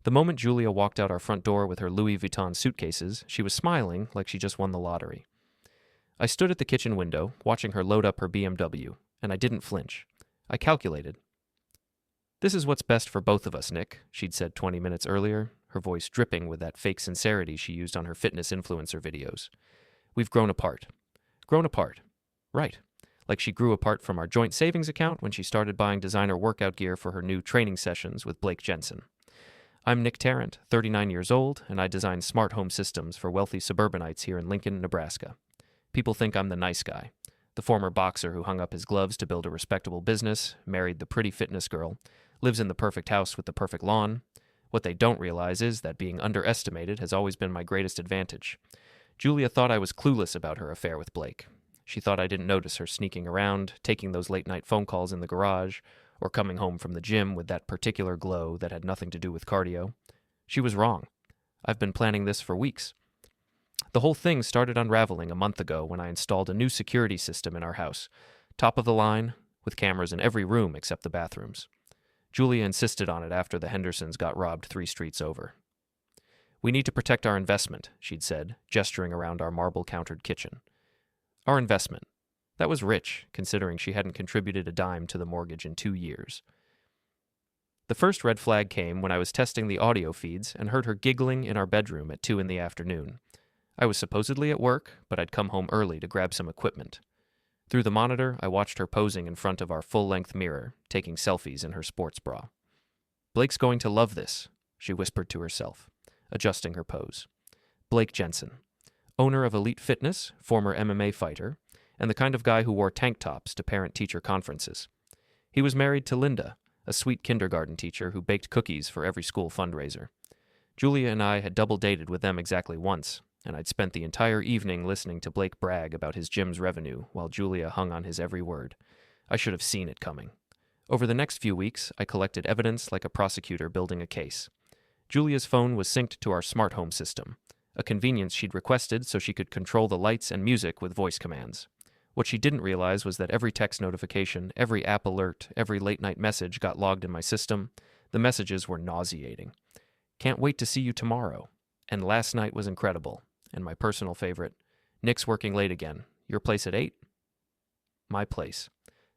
The moment Julia walked out our front door with her Louis Vuitton suitcases, she was smiling like she just won the lottery. I stood at the kitchen window, watching her load up her BMW, and I didn't flinch. I calculated. "This is what's best for both of us, Nick," she'd said 20 minutes earlier, her voice dripping with that fake sincerity she used on her fitness influencer videos. "We've grown apart. Grown apart. Right. Like she grew apart from our joint savings account when she started buying designer workout gear for her new training sessions with Blake Jensen. I'm Nick Tarrant, 39 years old, and I design smart home systems for wealthy suburbanites here in Lincoln, Nebraska. People think I'm the nice guy, the former boxer who hung up his gloves to build a respectable business, married the pretty fitness girl, lives in the perfect house with the perfect lawn. What they don't realize is that being underestimated has always been my greatest advantage. Julia thought I was clueless about her affair with Blake. She thought I didn't notice her sneaking around, taking those late-night phone calls in the garage, or coming home from the gym with that particular glow that had nothing to do with cardio. She was wrong. I've been planning this for weeks. The whole thing started unraveling a month ago when I installed a new security system in our house, top of the line, with cameras in every room except the bathrooms. Julia insisted on it after the Hendersons got robbed 3 streets over. "We need to protect our investment," she'd said, gesturing around our marble-countered kitchen. Our investment. That was rich, considering she hadn't contributed a dime to the mortgage in 2 years. The first red flag came when I was testing the audio feeds and heard her giggling in our bedroom at 2 in the afternoon. I was supposedly at work, but I'd come home early to grab some equipment. Through the monitor, I watched her posing in front of our full-length mirror, taking selfies in her sports bra. "Blake's going to love this," she whispered to herself, adjusting her pose. Blake Jensen, owner of Elite Fitness, former MMA fighter, and the kind of guy who wore tank tops to parent-teacher conferences. He was married to Linda, a sweet kindergarten teacher who baked cookies for every school fundraiser. Julia and I had double-dated with them exactly once, and I'd spent the entire evening listening to Blake brag about his gym's revenue while Julia hung on his every word. I should have seen it coming. Over the next few weeks, I collected evidence like a prosecutor building a case. Julia's phone was synced to our smart home system, a convenience she'd requested so she could control the lights and music with voice commands. What she didn't realize was that every text notification, every app alert, every late-night message got logged in my system. The messages were nauseating. "Can't wait to see you tomorrow." And "last night was incredible." And my personal favorite, "Nick's working late again. Your place at 8? My place.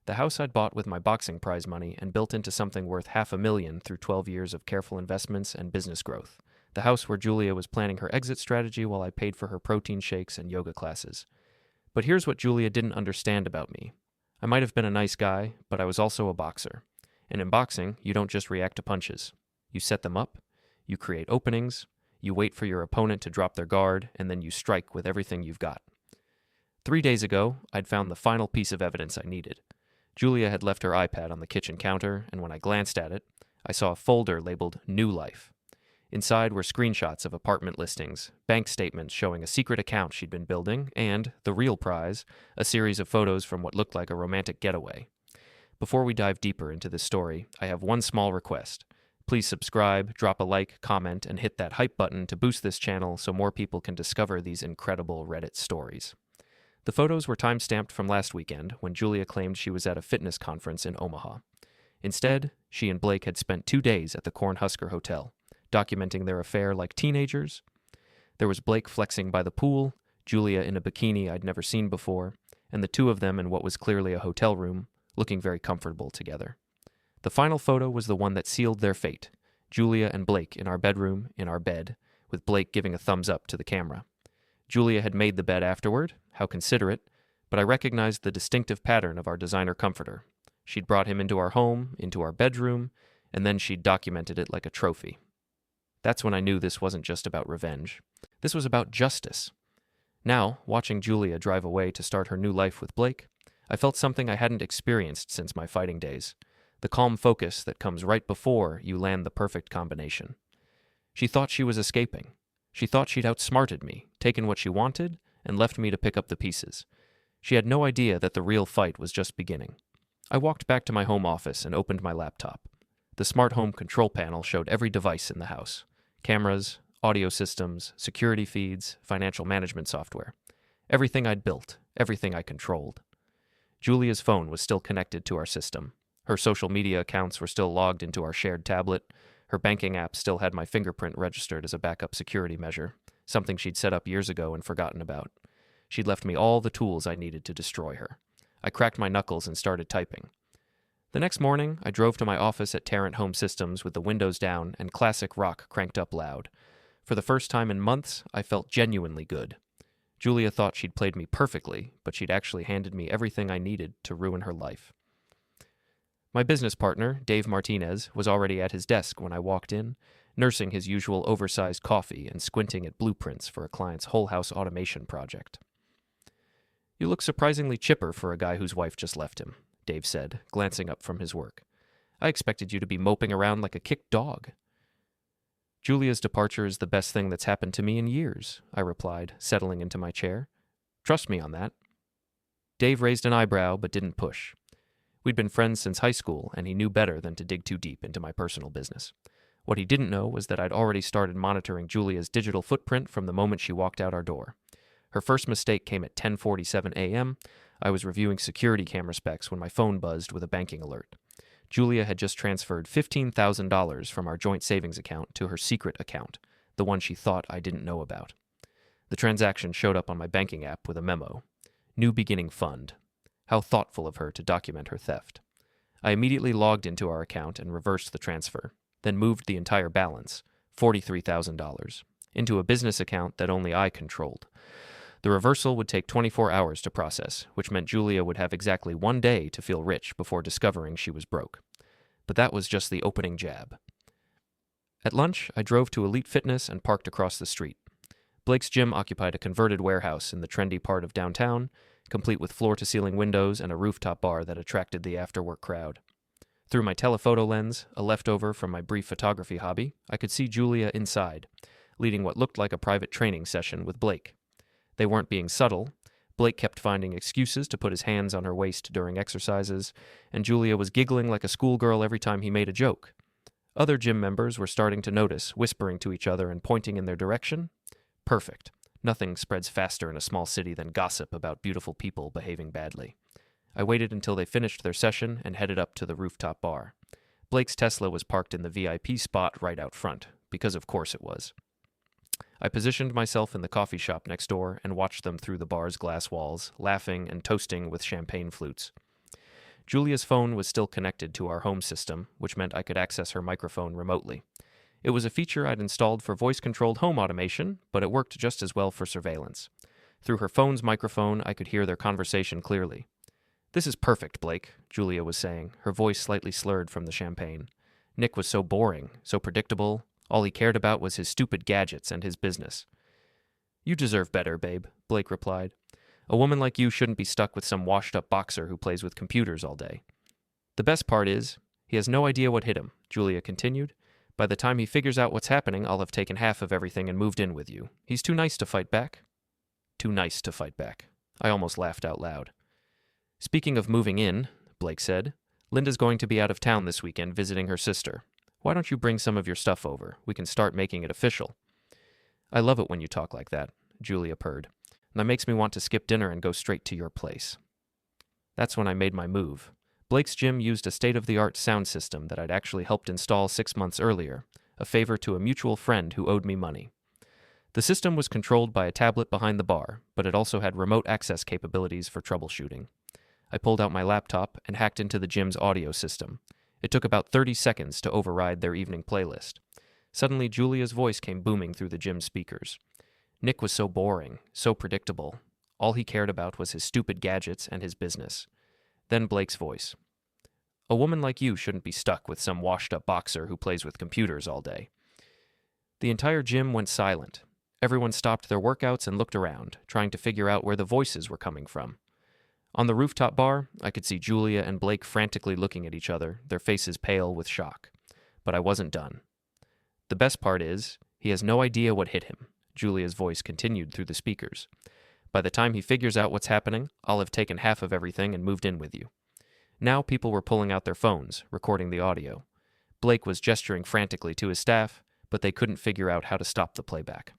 The house I'd bought with my boxing prize money and built into something worth $500,000 through 12 years of careful investments and business growth. The house where Julia was planning her exit strategy while I paid for her protein shakes and yoga classes. But here's what Julia didn't understand about me. I might have been a nice guy, but I was also a boxer. And in boxing, you don't just react to punches. You set them up, you create openings, you wait for your opponent to drop their guard, and then you strike with everything you've got. 3 days ago, I'd found the final piece of evidence I needed. Julia had left her iPad on the kitchen counter, and when I glanced at it, I saw a folder labeled New Life. Inside were screenshots of apartment listings, bank statements showing a secret account she'd been building, and, the real prize, a series of photos from what looked like a romantic getaway. Before we dive deeper into this story, I have one small request. Please subscribe, drop a like, comment, and hit that hype button to boost this channel so more people can discover these incredible Reddit stories. The photos were time-stamped from last weekend when Julia claimed she was at a fitness conference in Omaha. Instead, she and Blake had spent 2 days at the Cornhusker Hotel, documenting their affair like teenagers. There was Blake flexing by the pool, Julia in a bikini I'd never seen before, and the two of them in what was clearly a hotel room, looking very comfortable together. The final photo was the one that sealed their fate, Julia and Blake in our bedroom, in our bed, with Blake giving a thumbs up to the camera. Julia had made the bed afterward, how considerate, but I recognized the distinctive pattern of our designer comforter. She'd brought him into our home, into our bedroom, and then she'd documented it like a trophy. That's when I knew this wasn't just about revenge. This was about justice. Now, watching Julia drive away to start her new life with Blake, I felt something I hadn't experienced since my fighting days. The calm focus that comes right before you land the perfect combination. She thought she was escaping. She thought she'd outsmarted me, taken what she wanted, and left me to pick up the pieces. She had no idea that the real fight was just beginning. I walked back to my home office and opened my laptop. The smart home control panel showed every device in the house. Cameras, audio systems, security feeds, financial management software. Everything I'd built, everything I controlled. Julia's phone was still connected to our system. Her social media accounts were still logged into our shared tablet. Her banking app still had my fingerprint registered as a backup security measure, something she'd set up years ago and forgotten about. She'd left me all the tools I needed to destroy her. I cracked my knuckles and started typing. The next morning, I drove to my office at Tarrant Home Systems with the windows down and classic rock cranked up loud. For the first time in months, I felt genuinely good. Julia thought she'd played me perfectly, but she'd actually handed me everything I needed to ruin her life. My business partner, Dave Martinez, was already at his desk when I walked in, nursing his usual oversized coffee and squinting at blueprints for a client's whole house automation project. "You look surprisingly chipper for a guy whose wife just left him," Dave said, glancing up from his work. "I expected you to be moping around like a kicked dog." "Julia's departure is the best thing that's happened to me in years," I replied, settling into my chair. "Trust me on that." Dave raised an eyebrow but didn't push. We'd been friends since high school, and he knew better than to dig too deep into my personal business. What he didn't know was that I'd already started monitoring Julia's digital footprint from the moment she walked out our door. Her first mistake came at 10:47 a.m. I was reviewing security camera specs when my phone buzzed with a banking alert. Julia had just transferred $15,000 from our joint savings account to her secret account, the one she thought I didn't know about. The transaction showed up on my banking app with a memo. "New beginning fund." How thoughtful of her to document her theft. I immediately logged into our account and reversed the transfer, then moved the entire balance, $43,000, into a business account that only I controlled. The reversal would take 24 hours to process, which meant Julia would have exactly 1 day to feel rich before discovering she was broke. But that was just the opening jab. At lunch, I drove to Elite Fitness and parked across the street. Blake's gym occupied a converted warehouse in the trendy part of downtown, complete with floor-to-ceiling windows and a rooftop bar that attracted the after-work crowd. Through my telephoto lens, a leftover from my brief photography hobby, I could see Julia inside, leading what looked like a private training session with Blake. They weren't being subtle. Blake kept finding excuses to put his hands on her waist during exercises, and Julia was giggling like a schoolgirl every time he made a joke. Other gym members were starting to notice, whispering to each other and pointing in their direction. Perfect. Nothing spreads faster in a small city than gossip about beautiful people behaving badly. I waited until they finished their session and headed up to the rooftop bar. Blake's Tesla was parked in the VIP spot right out front, because of course it was. I positioned myself in the coffee shop next door and watched them through the bar's glass walls, laughing and toasting with champagne flutes. Julia's phone was still connected to our home system, which meant I could access her microphone remotely. It was a feature I'd installed for voice-controlled home automation, but it worked just as well for surveillance. Through her phone's microphone, I could hear their conversation clearly. "This is perfect, Blake," Julia was saying, her voice slightly slurred from the champagne. "Nick was so boring, so predictable. All he cared about was his stupid gadgets and his business." "You deserve better, babe," Blake replied. "A woman like you shouldn't be stuck with some washed-up boxer who plays with computers all day." "The best part is, he has no idea what hit him," Julia continued. "By the time he figures out what's happening, I'll have taken half of everything and moved in with you. He's too nice to fight back." Too nice to fight back. I almost laughed out loud. "Speaking of moving in," Blake said, "Linda's going to be out of town this weekend visiting her sister. Why don't you bring some of your stuff over? We can start making it official." "I love it when you talk like that," Julia purred. "That makes me want to skip dinner and go straight to your place." That's when I made my move. Blake's gym used a state-of-the-art sound system that I'd actually helped install 6 months earlier, a favor to a mutual friend who owed me money. The system was controlled by a tablet behind the bar, but it also had remote access capabilities for troubleshooting. I pulled out my laptop and hacked into the gym's audio system. It took about 30 seconds to override their evening playlist. Suddenly, Julia's voice came booming through the gym speakers. Nick was so boring, so predictable. All he cared about was his stupid gadgets and his business. Then Blake's voice. "A woman like you shouldn't be stuck with some washed-up boxer who plays with computers all day." The entire gym went silent. Everyone stopped their workouts and looked around, trying to figure out where the voices were coming from. On the rooftop bar, I could see Julia and Blake frantically looking at each other, their faces pale with shock. But I wasn't done. "The best part is, he has no idea what hit him," Julia's voice continued through the speakers. "By the time he figures out what's happening, I'll have taken half of everything and moved in with you." Now people were pulling out their phones, recording the audio. Blake was gesturing frantically to his staff, but they couldn't figure out how to stop the playback.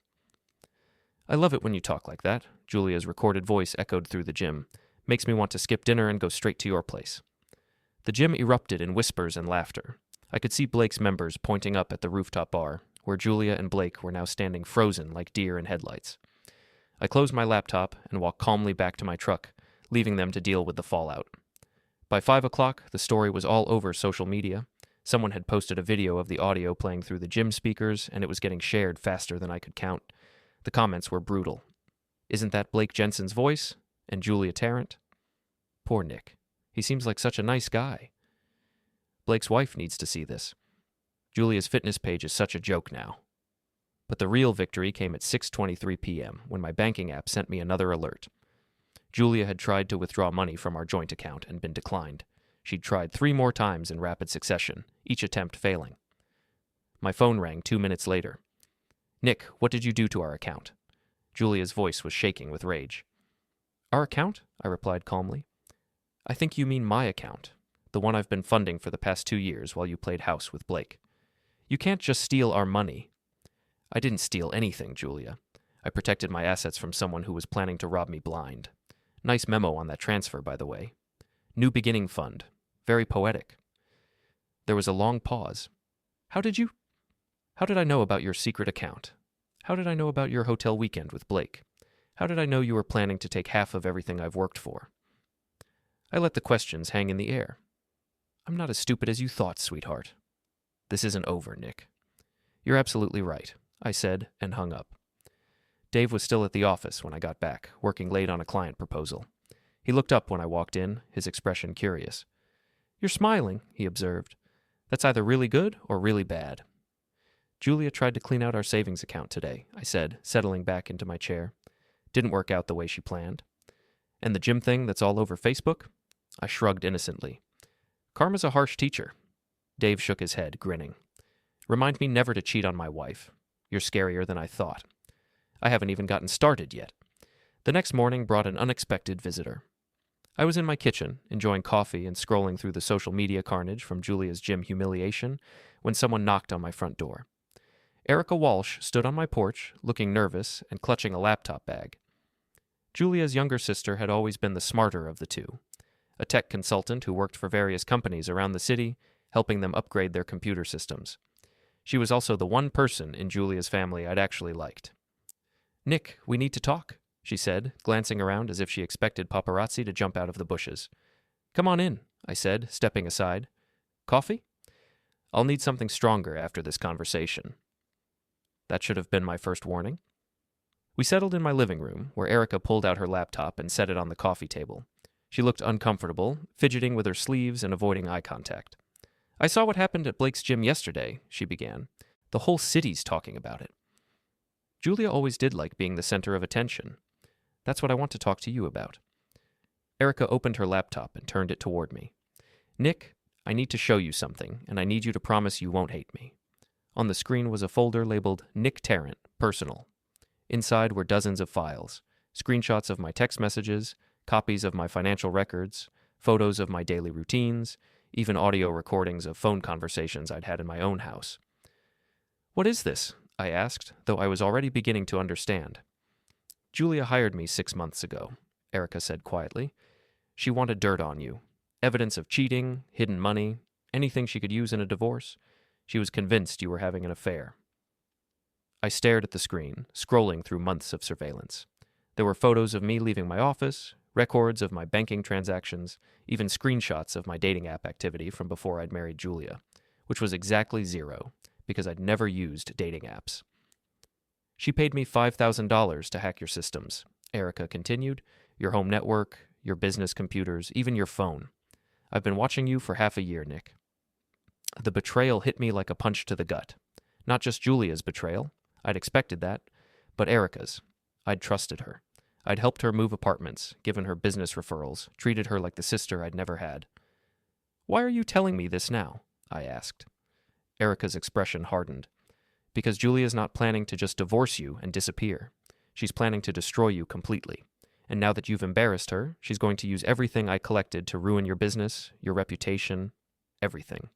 "I love it when you talk like that," Julia's recorded voice echoed through the gym. "Makes me want to skip dinner and go straight to your place." The gym erupted in whispers and laughter. I could see Blake's members pointing up at the rooftop bar, where Julia and Blake were now standing frozen like deer in headlights. I closed my laptop and walked calmly back to my truck, leaving them to deal with the fallout. By 5 o'clock, the story was all over social media. Someone had posted a video of the audio playing through the gym speakers, and it was getting shared faster than I could count. The comments were brutal. Isn't that Blake Jensen's voice? And Julia Tarrant? Poor Nick. He seems like such a nice guy. Blake's wife needs to see this. Julia's fitness page is such a joke now. But the real victory came at 6:23 p.m. when my banking app sent me another alert. Julia had tried to withdraw money from our joint account and been declined. She'd tried 3 more times in rapid succession, each attempt failing. My phone rang 2 minutes later. Nick, what did you do to our account? Julia's voice was shaking with rage. Our account? I replied calmly. I think you mean my account, the one I've been funding for the past 2 years while you played house with Blake. You can't just steal our money. I didn't steal anything, Julia. I protected my assets from someone who was planning to rob me blind. Nice memo on that transfer, by the way. New beginning fund. Very poetic. There was a long pause. How did I know about your secret account? How did I know about your hotel weekend with Blake? How did I know you were planning to take half of everything I've worked for? I let the questions hang in the air. I'm not as stupid as you thought, sweetheart. This isn't over, Nick. You're absolutely right, I said and hung up. Dave was still at the office when I got back, working late on a client proposal. He looked up when I walked in, his expression curious. You're smiling, he observed. That's either really good or really bad. Julia tried to clean out our savings account today, I said, settling back into my chair. Didn't work out the way she planned. And the gym thing that's all over Facebook? I shrugged innocently. Karma's a harsh teacher. Dave shook his head, grinning. Remind me never to cheat on my wife. You're scarier than I thought. I haven't even gotten started yet. The next morning brought an unexpected visitor. I was in my kitchen, enjoying coffee and scrolling through the social media carnage from Julia's gym humiliation, when someone knocked on my front door. Erica Walsh stood on my porch, looking nervous and clutching a laptop bag. Julia's younger sister had always been the smarter of the two, a tech consultant who worked for various companies around the city, helping them upgrade their computer systems. She was also the one person in Julia's family I'd actually liked. Nick, we need to talk, she said, glancing around as if she expected paparazzi to jump out of the bushes. Come on in, I said, stepping aside. Coffee? I'll need something stronger after this conversation. That should have been my first warning. We settled in my living room, where Erica pulled out her laptop and set it on the coffee table. She looked uncomfortable, fidgeting with her sleeves and avoiding eye contact. I saw what happened at Blake's gym yesterday, she began. The whole city's talking about it. Julia always did like being the center of attention. That's what I want to talk to you about. Erica opened her laptop and turned it toward me. Nick, I need to show you something, and I need you to promise you won't hate me. On the screen was a folder labeled Nick Tarrant, Personal. Inside were dozens of files, screenshots of my text messages, copies of my financial records, photos of my daily routines, even audio recordings of phone conversations I'd had in my own house. What is this? I asked, though I was already beginning to understand. Julia hired me 6 months ago, Erica said quietly. She wanted dirt on you. Evidence of cheating, hidden money, anything she could use in a divorce. She was convinced you were having an affair. I stared at the screen, scrolling through months of surveillance. There were photos of me leaving my office, records of my banking transactions, even screenshots of my dating app activity from before I'd married Julia, which was exactly 0, because I'd never used dating apps. She paid me $5,000 to hack your systems, Erica continued, your home network, your business computers, even your phone. I've been watching you for half a year, Nick. The betrayal hit me like a punch to the gut. Not just Julia's betrayal. I'd expected that. But Erica's. I'd trusted her. I'd helped her move apartments, given her business referrals, treated her like the sister I'd never had. Why are you telling me this now? I asked. Erica's expression hardened. Because Julia's not planning to just divorce you and disappear. She's planning to destroy you completely. And now that you've embarrassed her, she's going to use everything I collected to ruin your business, your reputation, everything.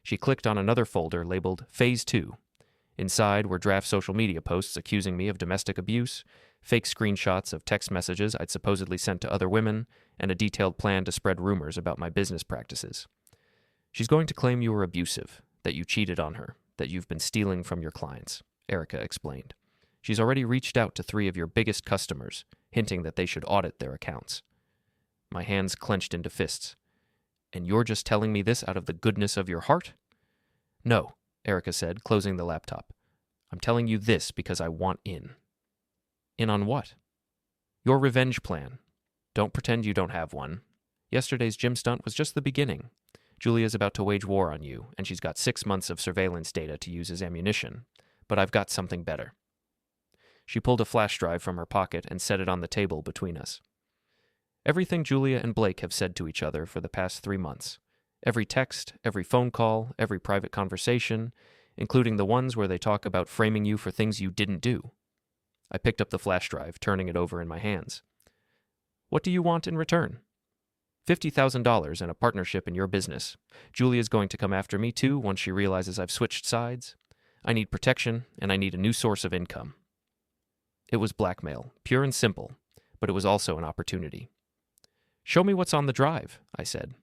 She clicked on another folder labeled Phase 2. Inside were draft social media posts accusing me of domestic abuse, fake screenshots of text messages I'd supposedly sent to other women, and a detailed plan to spread rumors about my business practices. She's going to claim you were abusive, that you cheated on her, that you've been stealing from your clients, Erica explained. She's already reached out to 3 of your biggest customers, hinting that they should audit their accounts. My hands clenched into fists. And you're just telling me this out of the goodness of your heart? No, Erica said, closing the laptop. I'm telling you this because I want in. In on what? Your revenge plan. Don't pretend you don't have one. Yesterday's gym stunt was just the beginning. Julia's about to wage war on you, and she's got 6 months of surveillance data to use as ammunition. But I've got something better. She pulled a flash drive from her pocket and set it on the table between us. Everything Julia and Blake have said to each other for the past 3 months. Every text, every phone call, every private conversation, including the ones where they talk about framing you for things you didn't do. I picked up the flash drive, turning it over in my hands. What do you want in return? $50,000 and a partnership in your business. Julia's going to come after me too once she realizes I've switched sides. I need protection, and I need a new source of income. It was blackmail, pure and simple, but it was also an opportunity. Show me what's on the drive, I said.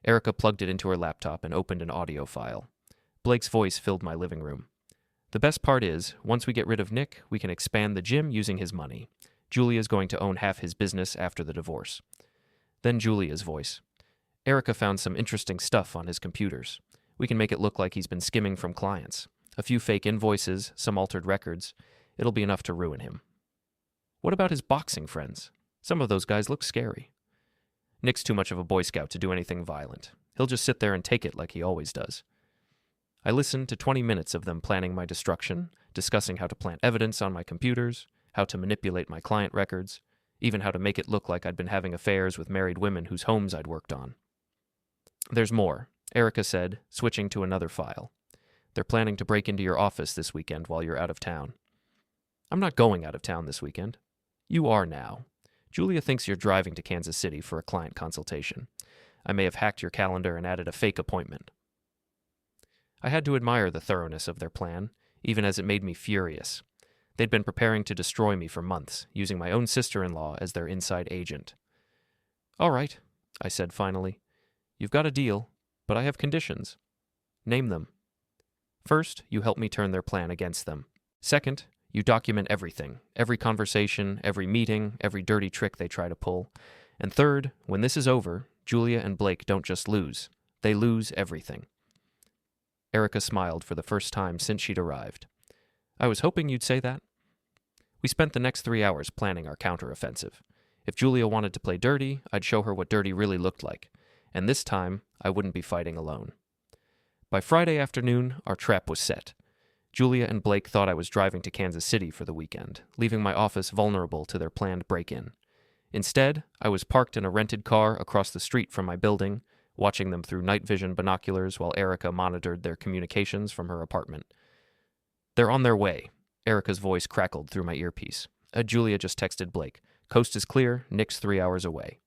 Erica plugged it into her laptop and opened an audio file. Blake's voice filled my living room. The best part is, once we get rid of Nick, we can expand the gym using his money. Julia's going to own half his business after the divorce. Then Julia's voice. Erica found some interesting stuff on his computers. We can make it look like he's been skimming from clients. A few fake invoices, some altered records. It'll be enough to ruin him. What about his boxing friends? Some of those guys look scary. Nick's too much of a Boy Scout to do anything violent. He'll just sit there and take it like he always does. I listened to 20 minutes of them planning my destruction, discussing how to plant evidence on my computers, how to manipulate my client records, even how to make it look like I'd been having affairs with married women whose homes I'd worked on. There's more, Erica said, switching to another file. They're planning to break into your office this weekend while you're out of town. I'm not going out of town this weekend. You are now. Julia thinks you're driving to Kansas City for a client consultation. I may have hacked your calendar and added a fake appointment. I had to admire the thoroughness of their plan, even as it made me furious. They'd been preparing to destroy me for months, using my own sister-in-law as their inside agent. All right, I said finally. You've got a deal, but I have conditions. Name them. First, you help me turn their plan against them. Second, you document everything, every conversation, every meeting, every dirty trick they try to pull. And third, when this is over, Julia and Blake don't just lose. They lose everything. Erica smiled for the first time since she'd arrived. I was hoping you'd say that. We spent the next 3 hours planning our counteroffensive. If Julia wanted to play dirty, I'd show her what dirty really looked like. And this time, I wouldn't be fighting alone. By Friday afternoon, our trap was set. Julia and Blake thought I was driving to Kansas City for the weekend, leaving my office vulnerable to their planned break-in. Instead, I was parked in a rented car across the street from my building, watching them through night vision binoculars while Erica monitored their communications from her apartment. They're on their way. Erica's voice crackled through my earpiece. Julia just texted Blake. Coast is clear, Nick's 3 hours away.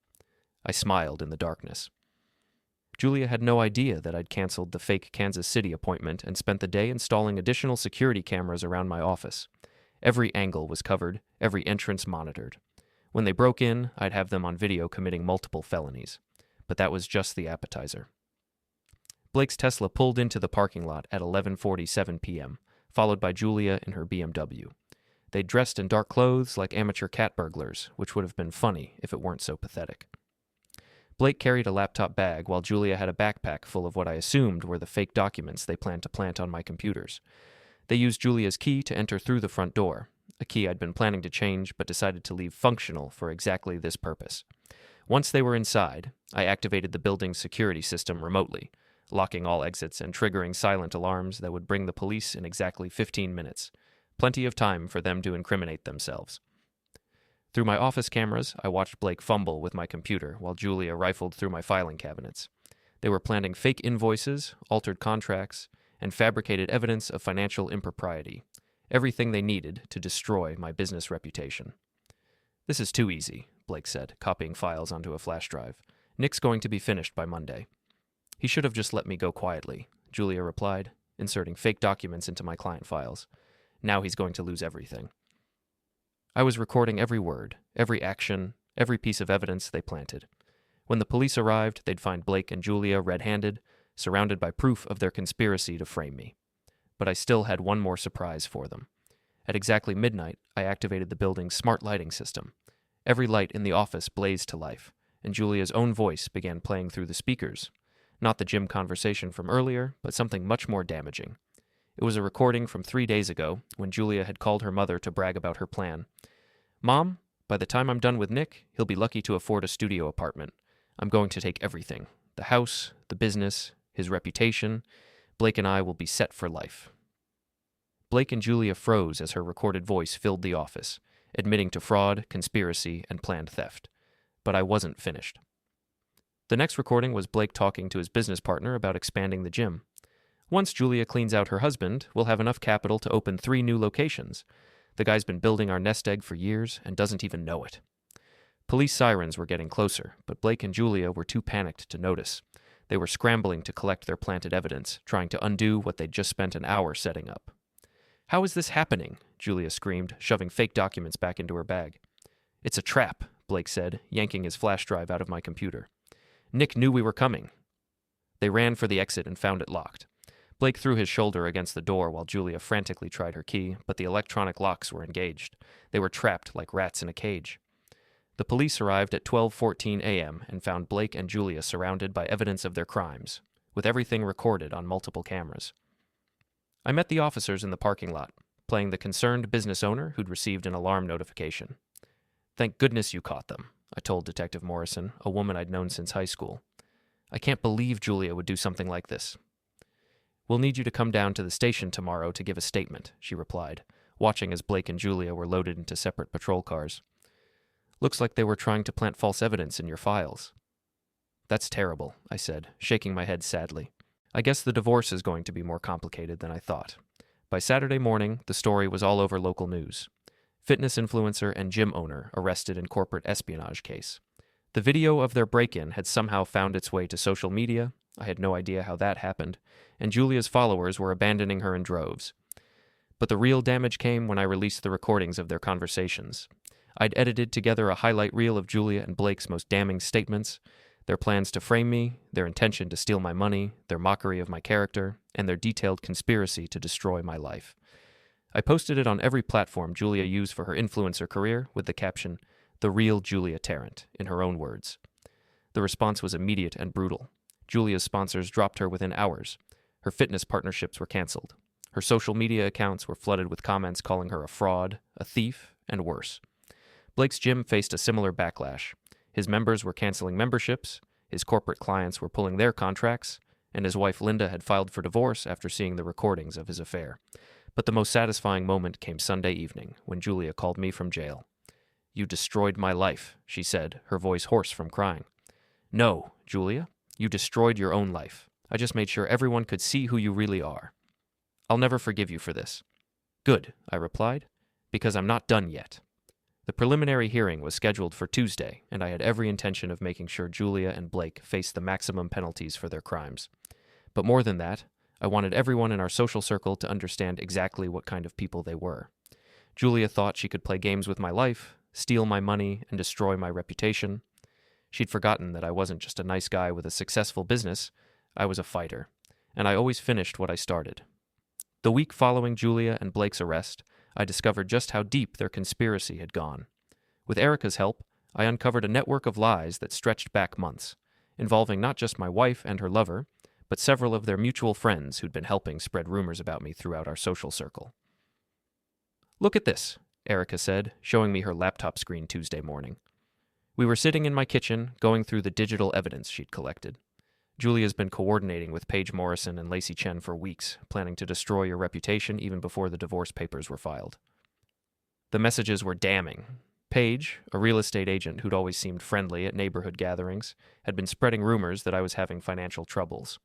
I smiled in the darkness. Julia had no idea that I'd canceled the fake Kansas City appointment and spent the day installing additional security cameras around my office. Every angle was covered, every entrance monitored. When they broke in, I'd have them on video committing multiple felonies. But that was just the appetizer. Blake's Tesla pulled into the parking lot at 11:47 p.m., followed by Julia in her BMW. They dressed in dark clothes like amateur cat burglars, which would have been funny if it weren't so pathetic. Blake carried a laptop bag while Julia had a backpack full of what I assumed were the fake documents they planned to plant on my computers. They used Julia's key to enter through the front door, a key I'd been planning to change but decided to leave functional for exactly this purpose. Once they were inside, I activated the building's security system remotely, locking all exits and triggering silent alarms that would bring the police in exactly 15 minutes. Plenty of time for them to incriminate themselves. Through my office cameras, I watched Blake fumble with my computer while Julia rifled through my filing cabinets. They were planting fake invoices, altered contracts, and fabricated evidence of financial impropriety. Everything they needed to destroy my business reputation. This is too easy, Blake said, copying files onto a flash drive. Nick's going to be finished by Monday. He should have just let me go quietly, Julia replied, inserting fake documents into my client files. Now he's going to lose everything. I was recording every word, every action, every piece of evidence they planted. When the police arrived, they'd find Blake and Julia red-handed, surrounded by proof of their conspiracy to frame me. But I still had one more surprise for them. At exactly midnight, I activated the building's smart lighting system. Every light in the office blazed to life, and Julia's own voice began playing through the speakers. Not the gym conversation from earlier, but something much more damaging. It was a recording from 3 days ago, when Julia had called her mother to brag about her plan. "Mom, by the time I'm done with Nick, he'll be lucky to afford a studio apartment. I'm going to take everything. The house, the business, his reputation. Blake and I will be set for life." Blake and Julia froze as her recorded voice filled the office, admitting to fraud, conspiracy, and planned theft. But I wasn't finished. The next recording was Blake talking to his business partner about expanding the gym. "Once Julia cleans out her husband, we'll have enough capital to open 3 new locations. The guy's been building our nest egg for years and doesn't even know it." Police sirens were getting closer, but Blake and Julia were too panicked to notice. They were scrambling to collect their planted evidence, trying to undo what they'd just spent an hour setting up. "How is this happening?" Julia screamed, shoving fake documents back into her bag. "It's a trap," Blake said, yanking his flash drive out of my computer. "Nick knew we were coming." They ran for the exit and found it locked. Blake threw his shoulder against the door while Julia frantically tried her key, but the electronic locks were engaged. They were trapped like rats in a cage. The police arrived at 12:14 a.m. and found Blake and Julia surrounded by evidence of their crimes, with everything recorded on multiple cameras. I met the officers in the parking lot, playing the concerned business owner who'd received an alarm notification. "Thank goodness you caught them," I told Detective Morrison, a woman I'd known since high school. "I can't believe Julia would do something like this." "We'll need you to come down to the station tomorrow to give a statement," she replied, watching as Blake and Julia were loaded into separate patrol cars. "Looks like they were trying to plant false evidence in your files." "That's terrible," I said, shaking my head sadly. "I guess the divorce is going to be more complicated than I thought." By Saturday morning, the story was all over local news. Fitness influencer and gym owner arrested in corporate espionage case. The video of their break-in had somehow found its way to social media. I had no idea how that happened, and Julia's followers were abandoning her in droves. But the real damage came when I released the recordings of their conversations. I'd edited together a highlight reel of Julia and Blake's most damning statements, their plans to frame me, their intention to steal my money, their mockery of my character, and their detailed conspiracy to destroy my life. I posted it on every platform Julia used for her influencer career with the caption, "The real Julia Tarrant," in her own words. The response was immediate and brutal. Julia's sponsors dropped her within hours. Her fitness partnerships were canceled. Her social media accounts were flooded with comments calling her a fraud, a thief, and worse. Blake's gym faced a similar backlash. His members were canceling memberships, his corporate clients were pulling their contracts, and his wife Linda had filed for divorce after seeing the recordings of his affair. But the most satisfying moment came Sunday evening, when Julia called me from jail. "You destroyed my life," she said, her voice hoarse from crying. "No, Julia, you destroyed your own life. I just made sure everyone could see who you really are. I'll never forgive you for this." "Good," I replied, "because I'm not done yet." The preliminary hearing was scheduled for Tuesday, and I had every intention of making sure Julia and Blake faced the maximum penalties for their crimes. But more than that, I wanted everyone in our social circle to understand exactly what kind of people they were. Julia thought she could play games with my life, steal my money, and destroy my reputation. She'd forgotten that I wasn't just a nice guy with a successful business, I was a fighter, and I always finished what I started. The week following Julia and Blake's arrest, I discovered just how deep their conspiracy had gone. With Erica's help, I uncovered a network of lies that stretched back months, involving not just my wife and her lover, but several of their mutual friends who'd been helping spread rumors about me throughout our social circle. "Look at this," Erica said, showing me her laptop screen Tuesday morning. We were sitting in my kitchen, going through the digital evidence she'd collected. "Julia's been coordinating with Paige Morrison and Lacey Chen for weeks, planning to destroy your reputation even before the divorce papers were filed." The messages were damning. Paige, a real estate agent who'd always seemed friendly at neighborhood gatherings, had been spreading rumors that I was having financial troubles.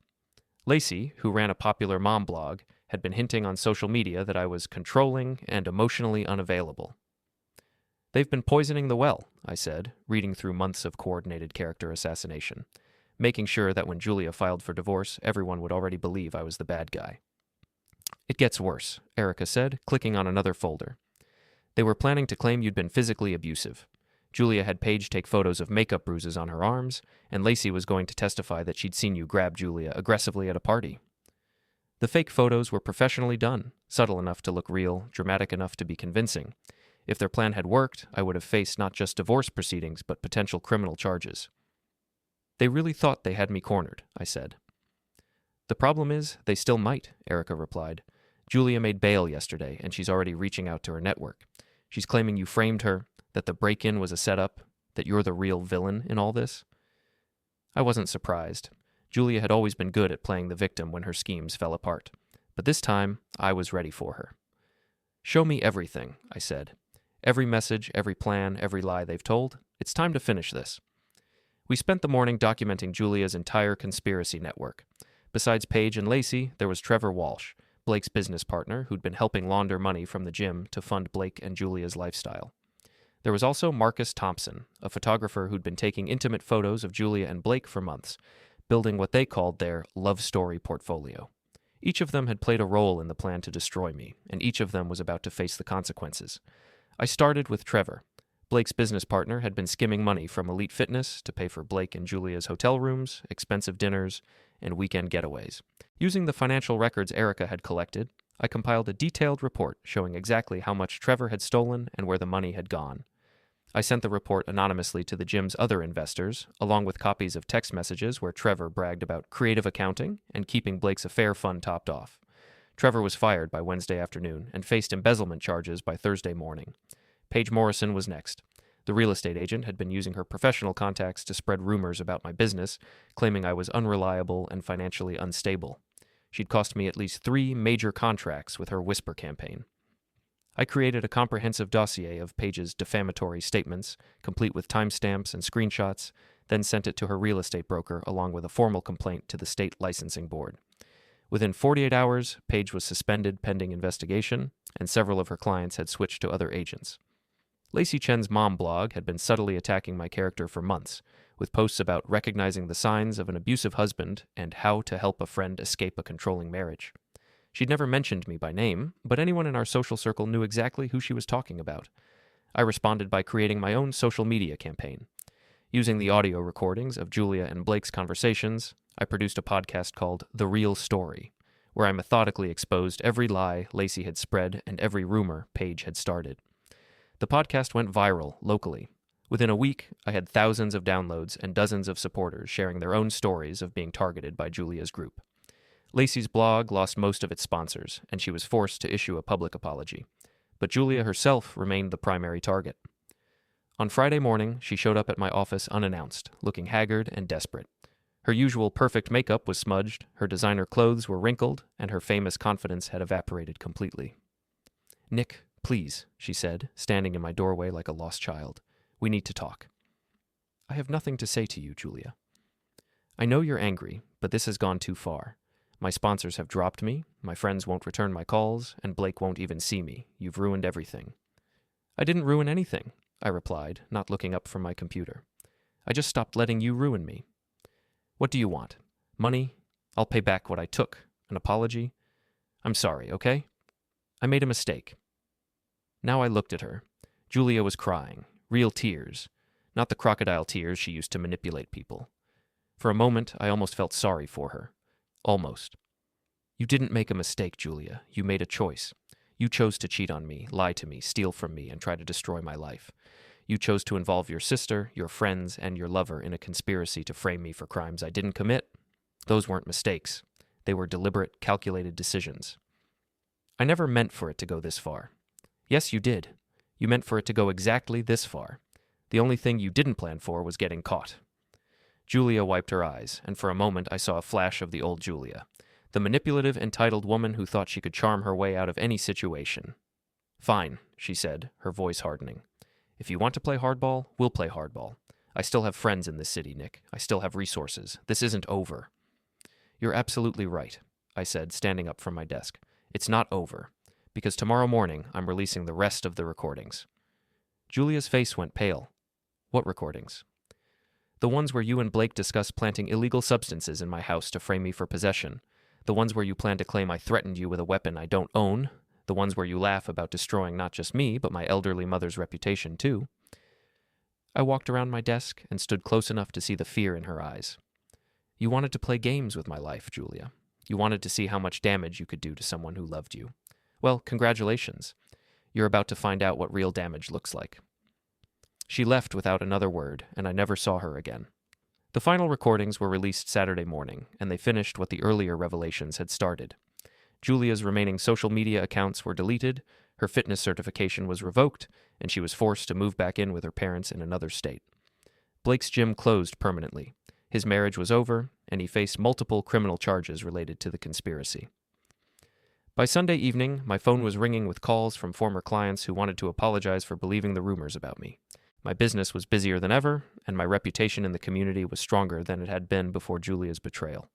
Lacey, who ran a popular mom blog, had been hinting on social media that I was controlling and emotionally unavailable. "They've been poisoning the well," I said, reading through months of coordinated character assassination, making sure that when Julia filed for divorce, everyone would already believe I was the bad guy. "It gets worse," Erica said, clicking on another folder. "They were planning to claim you'd been physically abusive. Julia had Paige take photos of makeup bruises on her arms, and Lacey was going to testify that she'd seen you grab Julia aggressively at a party. The fake photos were professionally done, subtle enough to look real, dramatic enough to be convincing. If their plan had worked, I would have faced not just divorce proceedings, but potential criminal charges. They really thought they had me cornered, I said. The problem is, they still might, Erica replied. Julia made bail yesterday, and she's already reaching out to her network. She's claiming you framed her, that the break-in was a setup, that you're the real villain in all this. I wasn't surprised. Julia had always been good at playing the victim when her schemes fell apart. But this time, I was ready for her. Show me everything, I said. Every message, every plan, every lie they've told. It's time to finish this. We spent the morning documenting Julia's entire conspiracy network. Besides Paige and Lacey, there was Trevor Walsh, Blake's business partner, who'd been helping launder money from the gym to fund Blake and Julia's lifestyle. There was also Marcus Thompson, a photographer who'd been taking intimate photos of Julia and Blake for months, building what they called their love story portfolio. Each of them had played a role in the plan to destroy me, and each of them was about to face the consequences. I started with Trevor. Blake's business partner had been skimming money from Elite Fitness to pay for Blake and Julia's hotel rooms, expensive dinners, and weekend getaways. Using the financial records Erica had collected, I compiled a detailed report showing exactly how much Trevor had stolen and where the money had gone. I sent the report anonymously to the gym's other investors, along with copies of text messages where Trevor bragged about creative accounting and keeping Blake's affair fund topped off. Trevor was fired by Wednesday afternoon and faced embezzlement charges by Thursday morning. Paige Morrison was next. The real estate agent had been using her professional contacts to spread rumors about my business, claiming I was unreliable and financially unstable. She'd cost me at least 3 major contracts with her whisper campaign. I created a comprehensive dossier of Paige's defamatory statements, complete with timestamps and screenshots, then sent it to her real estate broker along with a formal complaint to the state licensing board. Within 48 hours, Paige was suspended pending investigation, and several of her clients had switched to other agents. Lacey Chen's mom blog had been subtly attacking my character for months, with posts about recognizing the signs of an abusive husband and how to help a friend escape a controlling marriage. She'd never mentioned me by name, but anyone in our social circle knew exactly who she was talking about. I responded by creating my own social media campaign. Using the audio recordings of Julia and Blake's conversations, I produced a podcast called The Real Story, where I methodically exposed every lie Lacey had spread and every rumor Paige had started. The podcast went viral locally. Within a week, I had thousands of downloads and dozens of supporters sharing their own stories of being targeted by Julia's group. Lacey's blog lost most of its sponsors, and she was forced to issue a public apology. But Julia herself remained the primary target. On Friday morning, she showed up at my office unannounced, looking haggard and desperate. Her usual perfect makeup was smudged, her designer clothes were wrinkled, and her famous confidence had evaporated completely. "Nick, please," she said, standing in my doorway like a lost child. "We need to talk." "I have nothing to say to you, Julia." "I know you're angry, but this has gone too far. My sponsors have dropped me, my friends won't return my calls, and Blake won't even see me. You've ruined everything." "I didn't ruin anything," I replied, not looking up from my computer. "I just stopped letting you ruin me." "What do you want? Money? I'll pay back what I took. An apology? I'm sorry, okay? I made a mistake." Now I looked at her. Julia was crying, real tears, not the crocodile tears she used to manipulate people. For a moment, I almost felt sorry for her. Almost. "You didn't make a mistake, Julia. You made a choice. You chose to cheat on me, lie to me, steal from me, and try to destroy my life. You chose to involve your sister, your friends, and your lover in a conspiracy to frame me for crimes I didn't commit. Those weren't mistakes. They were deliberate, calculated decisions. I never meant for it to go this far. Yes, you did. You meant for it to go exactly this far. The only thing you didn't plan for was getting caught." Julia wiped her eyes, and for a moment I saw a flash of the old Julia, the manipulative, entitled woman who thought she could charm her way out of any situation. "Fine," she said, her voice hardening. "If you want to play hardball, we'll play hardball. I still have friends in this city, Nick. I still have resources. This isn't over." "You're absolutely right," I said, standing up from my desk. "It's not over, because tomorrow morning I'm releasing the rest of the recordings." Julia's face went pale. "What recordings?" "The ones where you and Blake discuss planting illegal substances in my house to frame me for possession. The ones where you plan to claim I threatened you with a weapon I don't own. The ones where you laugh about destroying not just me, but my elderly mother's reputation, too." I walked around my desk and stood close enough to see the fear in her eyes. You wanted to play games with my life, Julia. You wanted to see how much damage you could do to someone who loved you. Well, congratulations. You're about to find out what real damage looks like. She left without another word, and I never saw her again. The final recordings were released Saturday morning, and they finished what the earlier revelations had started. Julia's remaining social media accounts were deleted, her fitness certification was revoked, and she was forced to move back in with her parents in another state. Blake's gym closed permanently. His marriage was over, and he faced multiple criminal charges related to the conspiracy. By Sunday evening, my phone was ringing with calls from former clients who wanted to apologize for believing the rumors about me. My business was busier than ever, and my reputation in the community was stronger than it had been before Julia's betrayal.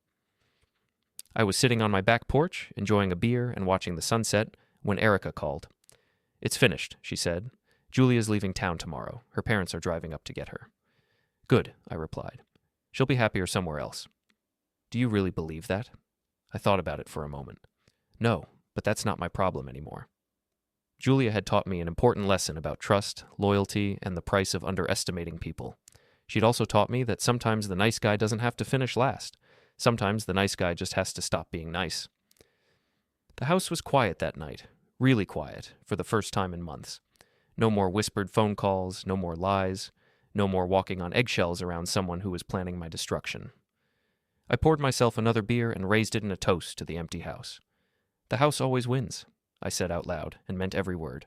I was sitting on my back porch, enjoying a beer and watching the sunset, when Erica called. "It's finished," she said. "Julia's leaving town tomorrow. Her parents are driving up to get her." "Good," I replied. "She'll be happier somewhere else." "Do you really believe that?" I thought about it for a moment. "No, but that's not my problem anymore." Julia had taught me an important lesson about trust, loyalty, and the price of underestimating people. She'd also taught me that sometimes the nice guy doesn't have to finish last. Sometimes the nice guy just has to stop being nice. The house was quiet that night, really quiet, for the first time in months. No more whispered phone calls, no more lies, no more walking on eggshells around someone who was planning my destruction. I poured myself another beer and raised it in a toast to the empty house. "The house always wins," I said out loud, and meant every word.